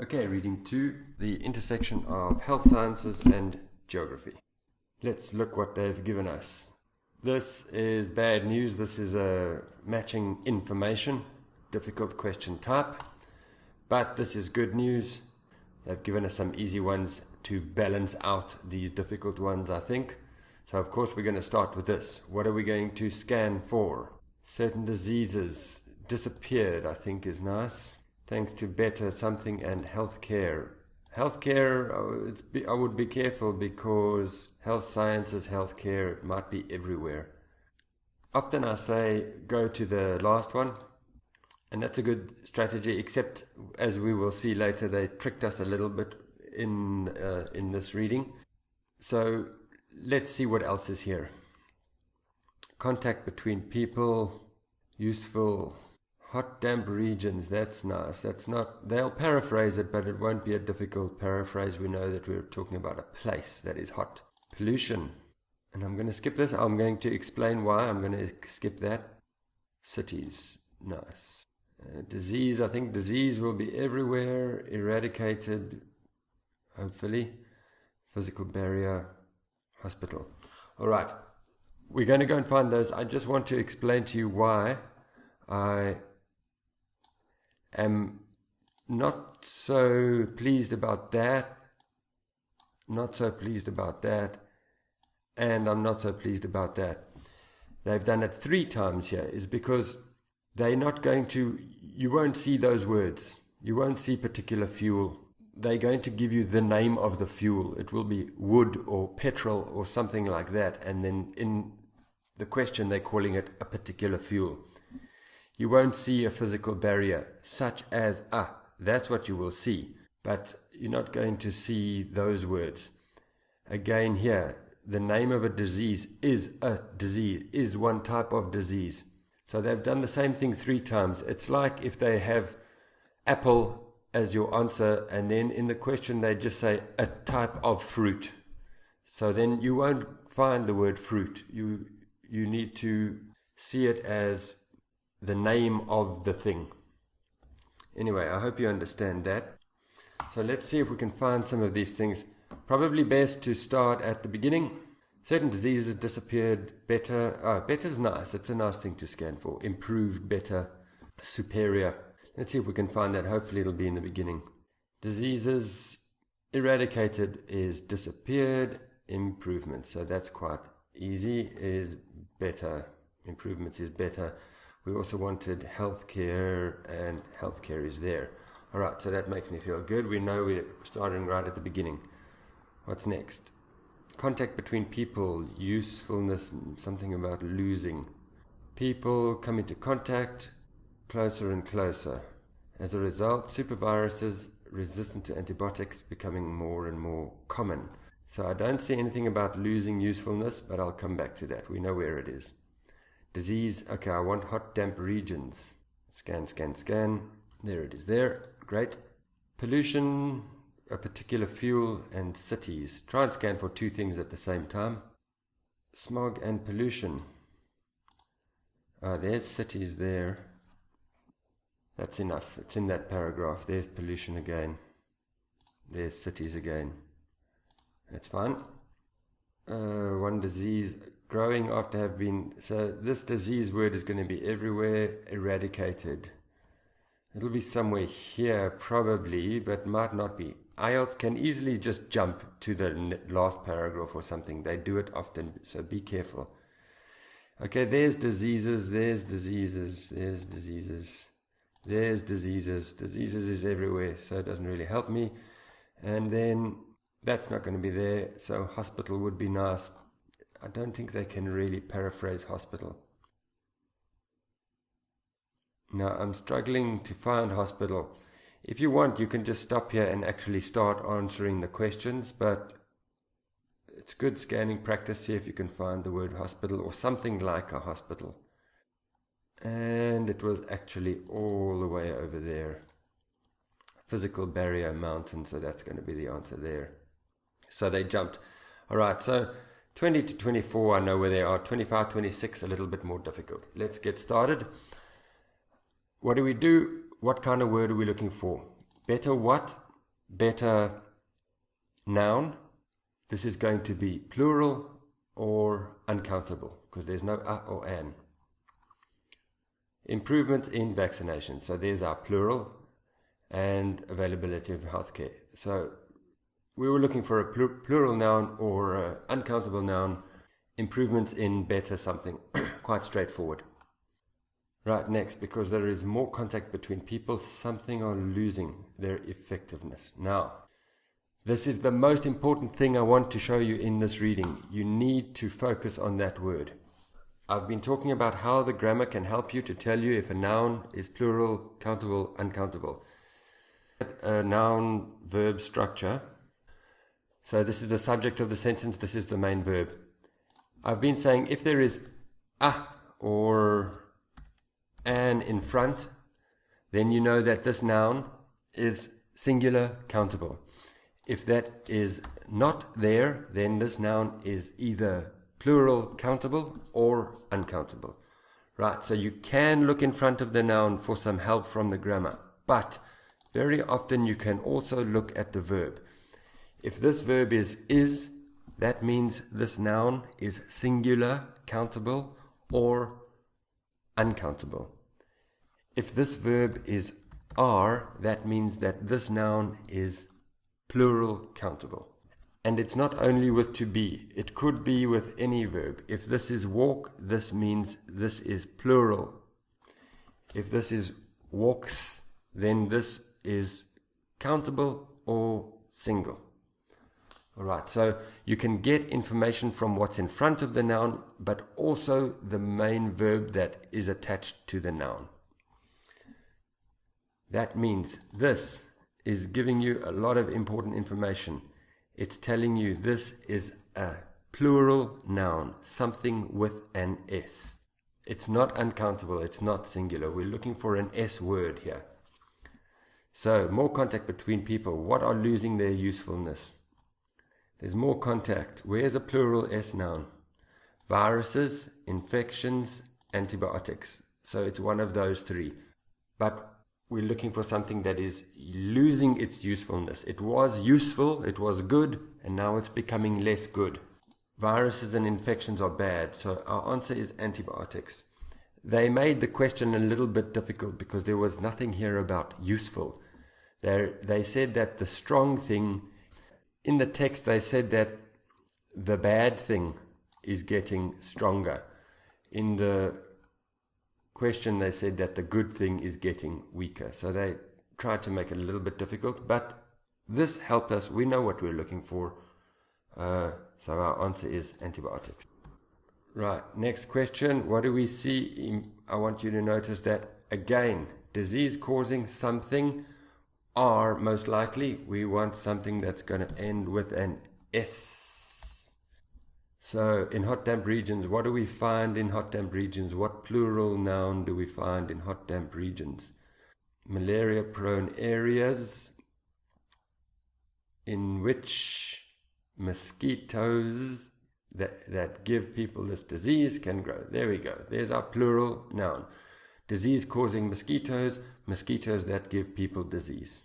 Okay, reading 2, the intersection of health sciences and geography. Let's look what they've given us. This is bad news. This is a matching information, difficult question type. But this is good news. They've given us some easy ones to balance out these difficult ones, I think. So of course we're going to start with this. What are we going to scan for? Certain diseases disappeared, I think is nice. Thanks to better something and healthcare. Healthcare, I would be careful because health sciences, healthcare, it might be everywhere. Often I say go to the last one, and that's a good strategy, except as we will see later, they tricked us a little bit in this reading. So let's see what else is here. Contact between people, useful. Hot, damp regions, that's nice. That's not, they'll paraphrase it, but it won't be a difficult paraphrase. We know that we're talking about a place that is hot. Pollution. And I'm going to skip this. I'm going to explain why. I'm going to skip that. Cities. Nice. Disease. I think disease will be everywhere. Eradicated. Hopefully. Physical barrier. Hospital. All right. We're going to go and find those. I just want to explain to you why I am not so pleased about that, not so pleased about that, and I'm not so pleased about that. They've done it 3 times here, is because they're not going to, you won't see those words, you won't see particular fuel. They're going to give you the name of the fuel. It will be wood or petrol or something like that, and then in the question they're calling it a particular fuel. You won't see a physical barrier such as, that's what you will see. But you're not going to see those words. Again here, the name of a disease is a disease, is one type of disease. So they've done the same thing 3 times. It's like if they have apple as your answer, and then in the question they just say a type of fruit. So then you won't find the word fruit. You need to see it as the name of the thing. Anyway, I hope you understand that. So let's see if we can find some of these things. Probably best to start at the beginning. Certain diseases disappeared. Better. Better's nice. It's a nice thing to scan for. Improved, better, superior. Let's see if we can find that. Hopefully it'll be in the beginning. Diseases eradicated is disappeared. Improvement. So that's quite easy. Is better. Improvements is better. We also wanted healthcare, and healthcare is there. All right, so that makes me feel good. We know we're starting right at the beginning. What's next? Contact between people, usefulness, something about losing. People come into contact closer and closer. As a result, superviruses resistant to antibiotics becoming more and more common. So I don't see anything about losing usefulness, but I'll come back to that. We know where it is. Disease, okay, I want hot, damp regions. Scan, scan, scan. There it is there. Great. Pollution, a particular fuel, and cities. Try and scan for 2 things at the same time. Smog and pollution. There's cities there. That's enough. It's in that paragraph. There's pollution again. There's cities again. That's fine. One disease. Growing after have been, so this disease word is going to be everywhere. Eradicated. It'll be somewhere here probably, but might not be. IELTS can easily just jump to the last paragraph or something. They do it often, so be careful. Okay, there's diseases, there's diseases, there's diseases, there's diseases. Diseases is everywhere, so it doesn't really help me. And then that's not going to be there, so hospital would be nice. I don't think they can really paraphrase hospital. Now I'm struggling to find hospital. If you want, you can just stop here and actually start answering the questions, but it's good scanning practice. See if you can find the word hospital or something like a hospital. And it was actually all the way over there. Physical barrier mountain, so that's going to be the answer there. So they jumped. All right, so 20 to 24, I know where they are. 25, 26, a little bit more difficult. Let's get started. What do we do? What kind of word are we looking for? Better what? better noun, this is going to be plural or uncountable, because there's no a or an. Improvements in vaccination. So there's our plural, and availability of healthcare. So we were looking for a plural noun or an uncountable noun. Improvements in better something. Quite straightforward. Right, next, because there is more contact between people, something are losing their effectiveness. Now, this is the most important thing I want to show you in this reading. You need to focus on that word. I've been talking about how the grammar can help you to tell you if a noun is plural, countable, uncountable. A noun verb structure. So this is the subject of the sentence, this is the main verb. I've been saying if there is a or an in front, then you know that this noun is singular, countable. If that is not there, then this noun is either plural, countable, or uncountable. Right, so you can look in front of the noun for some help from the grammar, but very often you can also look at the verb. If this verb is, that means this noun is singular, countable, or uncountable. If this verb is are, that means that this noun is plural, countable. And it's not only with to be, it could be with any verb. If this is walk, this means this is plural. If this is walks, then this is countable or single. Alright, so you can get information from what's in front of the noun, but also the main verb that is attached to the noun. That means this is giving you a lot of important information. It's telling you this is a plural noun, something with an S. It's not uncountable, it's not singular. We're looking for an S word here. So, more contact between people. What are losing their usefulness? There's more contact. Where's a plural S noun? Viruses, infections, antibiotics. So it's one of those three. But we're looking for something that is losing its usefulness. It was useful, it was good, and now it's becoming less good. Viruses and infections are bad, so our answer is antibiotics. They made the question a little bit difficult because there was nothing here about useful. They said that the strong thing, in the text they said that the bad thing is getting stronger. In the question they said that the good thing is getting weaker. So they tried to make it a little bit difficult, but this helped us. We know what we're looking for. So our answer is antibiotics. Right, next question. What do we see? I want you to notice that again, disease causing something are most likely. We want something that's going to end with an S. So in hot damp regions, what do we find in hot damp regions? What plural noun do we find in hot damp regions? Malaria prone areas in which mosquitoes that give people this disease can grow. There we go. There's our plural noun. Disease causing mosquitoes, mosquitoes that give people disease.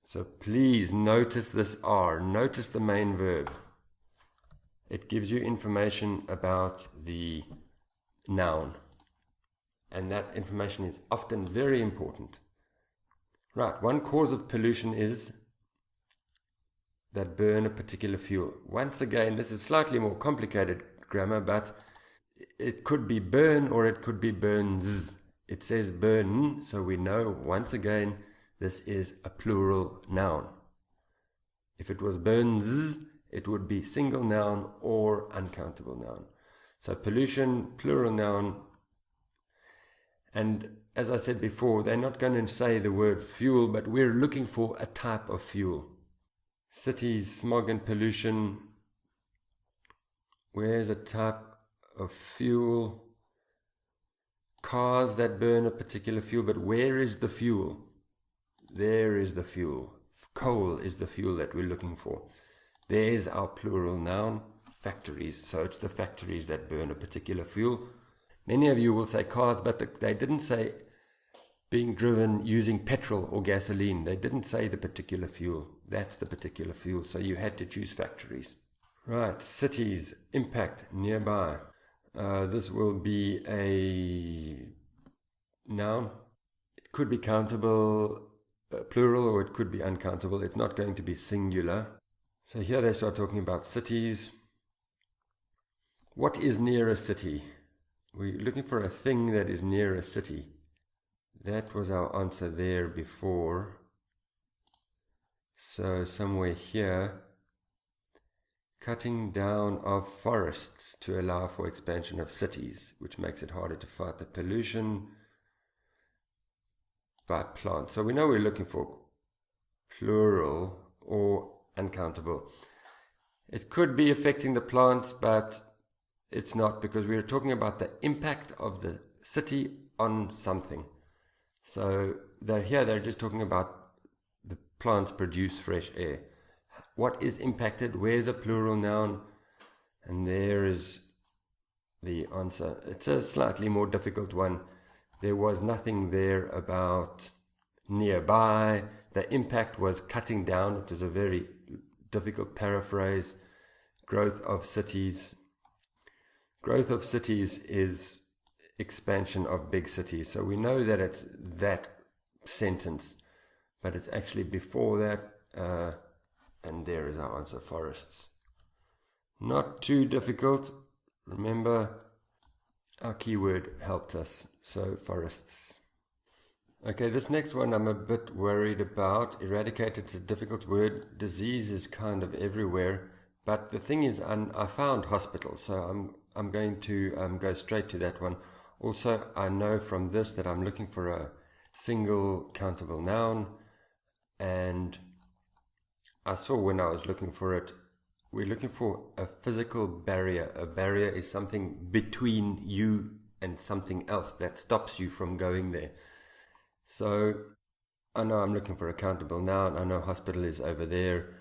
So please notice this R. Notice the main verb. It gives you information about the noun. And that information is often very important. Right, one cause of pollution is that burn a particular fuel. Once again, this is slightly more complicated grammar, but it could be burn or it could be burns. It says burn, so we know once again this is a plural noun. If it was burns, it would be single noun or uncountable noun. So pollution, plural noun. And as I said before, they're not going to say the word fuel, but we're looking for a type of fuel. Cities, smog and pollution. Where's a type of fuel? Cars that burn a particular fuel, but where is the fuel? There is the fuel. Coal is the fuel that we're looking for. There's our plural noun, factories. So it's the factories that burn a particular fuel. Many of you will say cars, but they didn't say being driven using petrol or gasoline. They didn't say the particular fuel. That's the particular fuel, so you had to choose factories. Right, cities, impact, nearby. This will be a noun. It could be countable, plural, or it could be uncountable. It's not going to be singular. So here they start talking about cities. What is near a city? We're looking for a thing that is near a city. That was our answer there before. So somewhere here, cutting down of forests to allow for expansion of cities, which makes it harder to fight the pollution by plants. So we know we're looking for plural or uncountable. It could be affecting the plants, but it's not, because we're talking about the impact of the city on something. So they're just talking about the plants produce fresh air. What is impacted? Where's a plural noun? And there is the answer. It's a slightly more difficult one. There was nothing there about nearby. The impact was cutting down, which is a very difficult paraphrase. Growth of cities. Growth of cities is expansion of big cities. So we know that it's that sentence, but it's actually before that. And there is our answer, forests. Not too difficult. Remember, our keyword helped us, so forests. Okay, this next one I'm a bit worried about. Eradicated is a difficult word. Disease is kind of everywhere. But the thing is, I found hospital, so I'm going to go straight to that one. Also, I know from this that I'm looking for a single countable noun, and I saw when I was looking for it, we're looking for a physical barrier. A barrier is something between you and something else that stops you from going there. So I know I'm looking for a countable noun. I know hospital is over there.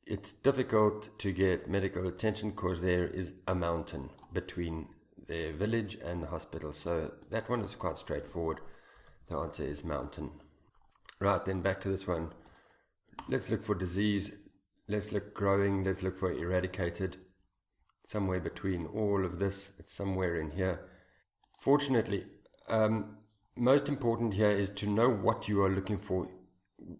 It's difficult to get medical attention because there is a mountain between their village and the hospital. So that one is quite straightforward. The answer is mountain. Right, then back to this one. Let's look for disease, let's look growing, let's look for eradicated. Somewhere between all of this, it's somewhere in here. Fortunately, most important here is to know what you are looking for.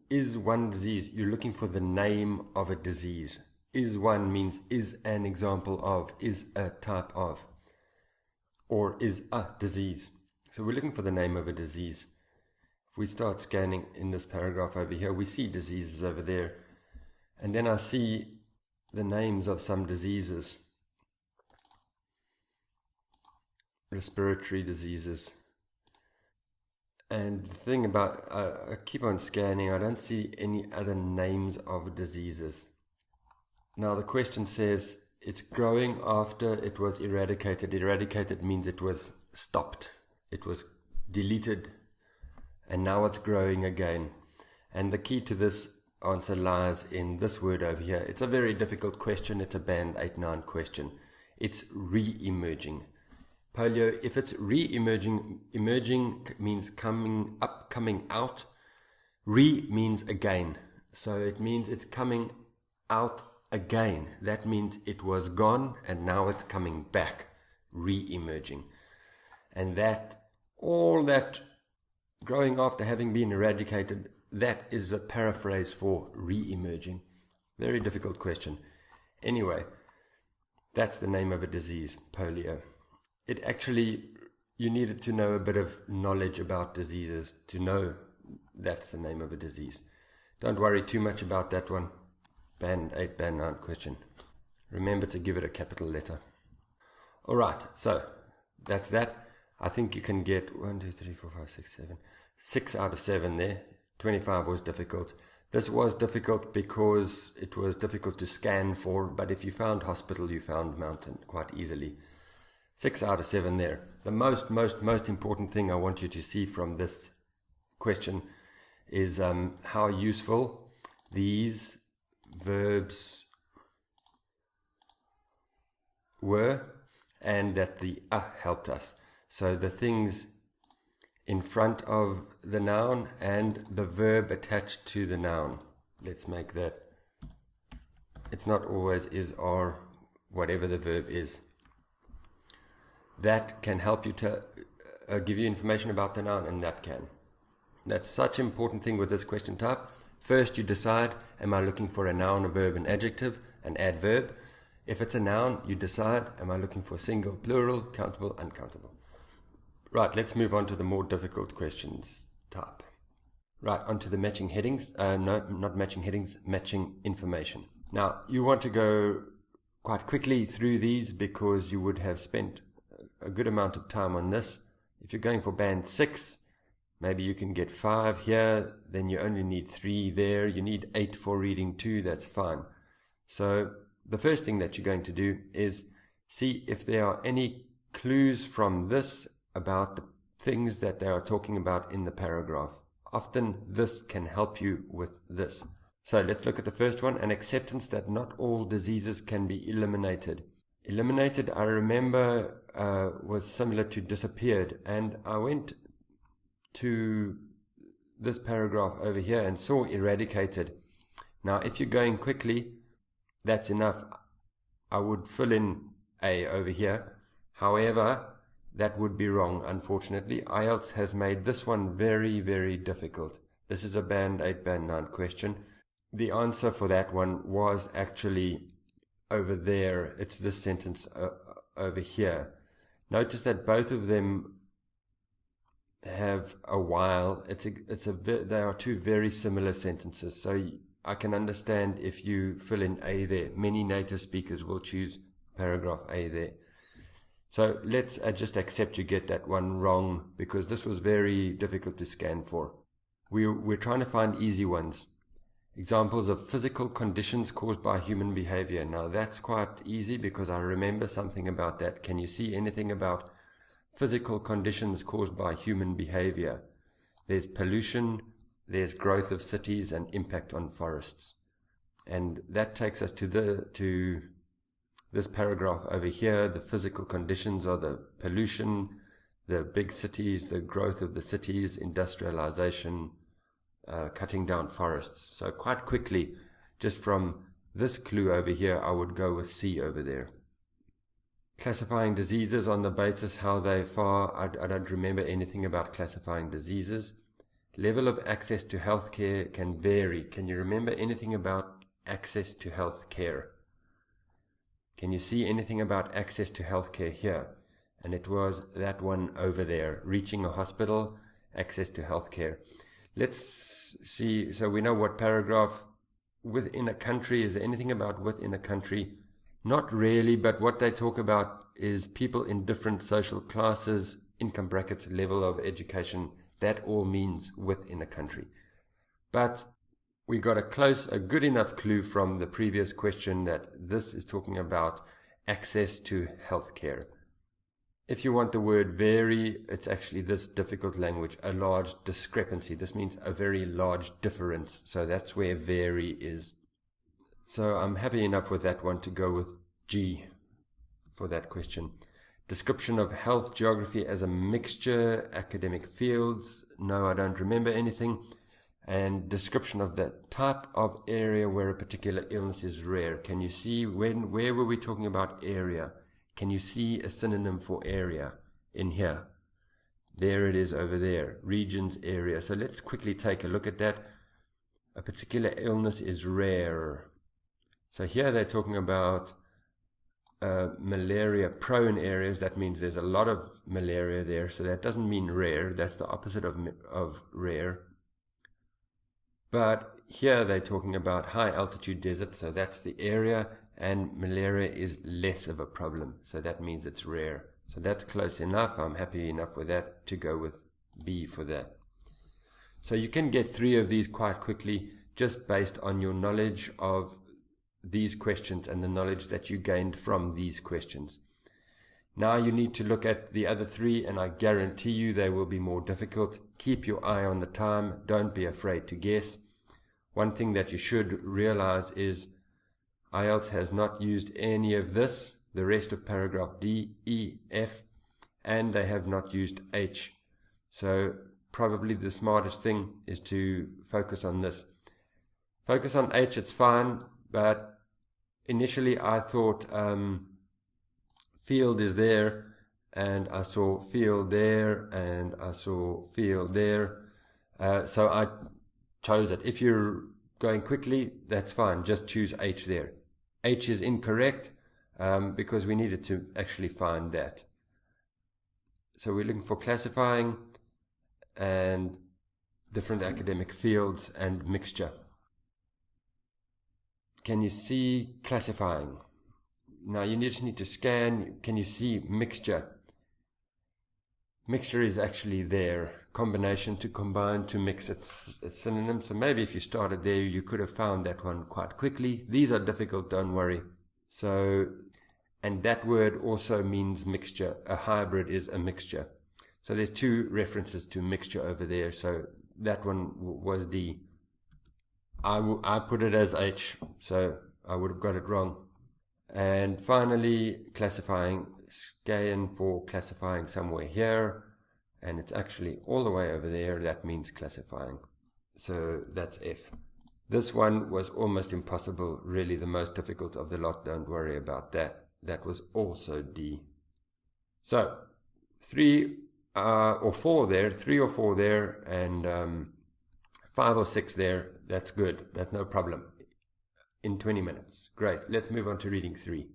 Is one disease, you're looking for the name of a disease. Is one means is an example of, is a type of, or is a disease. So we're looking for the name of a disease. If we start scanning in this paragraph over here, we see diseases over there. And then I see the names of some diseases. Respiratory diseases. And the thing about, I keep on scanning, I don't see any other names of diseases. Now the question says, it's growing after it was eradicated. Eradicated means it was stopped. It was deleted. And now it's growing again. And the key to this answer lies in this word over here. It's a very difficult question. It's a band 8-9 question. It's re-emerging. Polio, if it's re-emerging, emerging means coming up, coming out. Re means again. So it means it's coming out again. That means it was gone and now it's coming back. Re-emerging. And all that growing after having been eradicated, that is the paraphrase for re-emerging. Very difficult question. Anyway, that's the name of a disease, polio. It actually, you needed to know a bit of knowledge about diseases to know that's the name of a disease. Don't worry too much about that one. Band 8, band 9 question. Remember to give it a capital letter. Alright, so that's that. I think you can get 1, 2, 3, 4, 5, 6, 7. 6 out of 7 there. 25 was difficult. This was difficult because it was difficult to scan for, but if you found hospital, you found mountain quite easily. 6 out of 7 there. The most important thing I want you to see from this question is how useful these verbs were, and that the helped us. So the things in front of the noun and the verb attached to the noun. Let's make that. It's not always is, are, whatever the verb is. That can help you to give you information about the noun, and that can. That's such an important thing with this question type. First, you decide, am I looking for a noun, a verb, an adjective, an adverb? If it's a noun, you decide, am I looking for single, plural, countable, uncountable? Right, let's move on to the more difficult questions type. Right, onto the matching headings. No, not matching headings, matching information. Now, you want to go quite quickly through these because you would have spent a good amount of time on this. If you're going for band 6, maybe you can get 5 here, then you only need 3 there. You need 8 for reading 2, that's fine. So the first thing that you're going to do is see if there are any clues from this about the things that they are talking about in the paragraph. Often this can help you with this. So let's look at the first one, an acceptance that not all diseases can be eliminated. Eliminated, I remember, was similar to disappeared, and I went to this paragraph over here and saw eradicated. Now, if you're going quickly, that's enough. I would fill in A over here. However, that would be wrong, unfortunately. IELTS has made this one very, very difficult. This is a band 8, band 9 question. The answer for that one was actually over there. It's this sentence over here. Notice that both of them have a while. They are two very similar sentences. So I can understand if you fill in A there. Many native speakers will choose paragraph A there. So let's just accept you get that one wrong, because this was very difficult to scan for. We're trying to find easy ones. Examples of physical conditions caused by human behavior. Now that's quite easy because I remember something about that. Can you see anything about physical conditions caused by human behavior? There's pollution, there's growth of cities and impact on forests. And that takes us to this paragraph over here. The physical conditions are the pollution, the big cities, the growth of the cities, industrialization, cutting down forests. So quite quickly, just from this clue over here, I would go with C over there. Classifying diseases on the basis how they far. I don't remember anything about classifying diseases. Level of access to healthcare can vary. Can you remember anything about access to healthcare? Can you see anything about access to healthcare here? And it was that one over there, reaching a hospital, access to healthcare. Let's see, so we know what paragraph. Within a country, is there anything about within a country? Not really, but what they talk about is people in different social classes, income brackets, level of education. That all means within a country. But we got a good enough clue from the previous question that this is talking about access to healthcare. If you want the word vary, it's actually this difficult language, a large discrepancy. This means a very large difference. So that's where vary is. So I'm happy enough with that one to go with G for that question. Description of health geography as a mixture, academic fields. No, I don't remember anything. And description of the type of area where a particular illness is rare. Can you see where were we talking about area? Can you see a synonym for area in here? There it is over there, regions, area. So let's quickly take a look at that. A particular illness is rare. So here they're talking about malaria prone areas. That means there's a lot of malaria there. So that doesn't mean rare. That's the opposite of rare. But here they're talking about high altitude desert. So that's the area. And malaria is less of a problem. So that means it's rare. So that's close enough. I'm happy enough with that to go with B for that. So you can get 3 of these quite quickly just based on your knowledge of these questions and the knowledge that you gained from these questions. Now you need to look at the other 3, and I guarantee you they will be more difficult. Keep your eye on the time. Don't be afraid to guess. One thing that you should realize is IELTS has not used any of this, the rest of paragraph D, E, F, and they have not used H. So probably the smartest thing is to focus on this. Focus on H, it's fine, but initially I thought field is there, and I saw field there, and I saw field there. So I chose it. If you're going quickly, that's fine. Just choose H there. H is incorrect because we needed to actually find that. So we're looking for classifying and different academic fields and mixture. Can you see classifying? Now you just need to scan. Can you see mixture? Mixture is actually there. Combination, to combine, to mix. It's a synonym. So maybe if you started there, you could have found that one quite quickly. These are difficult, don't worry. So, and that word also means mixture. A hybrid is a mixture. So there's two references to mixture over there. So that one was D. I put it as H, so I would have got it wrong. And finally, classifying. Scan for classifying somewhere here, and it's actually all the way over there. That means classifying. So that's F. This one was almost impossible, really the most difficult of the lot. Don't worry about that. That was also D. So 3 or 4 there, 3 or 4 there, and 5 or 6 there. That's good. That's no problem. In 20 minutes. Great. Let's move on to reading 3.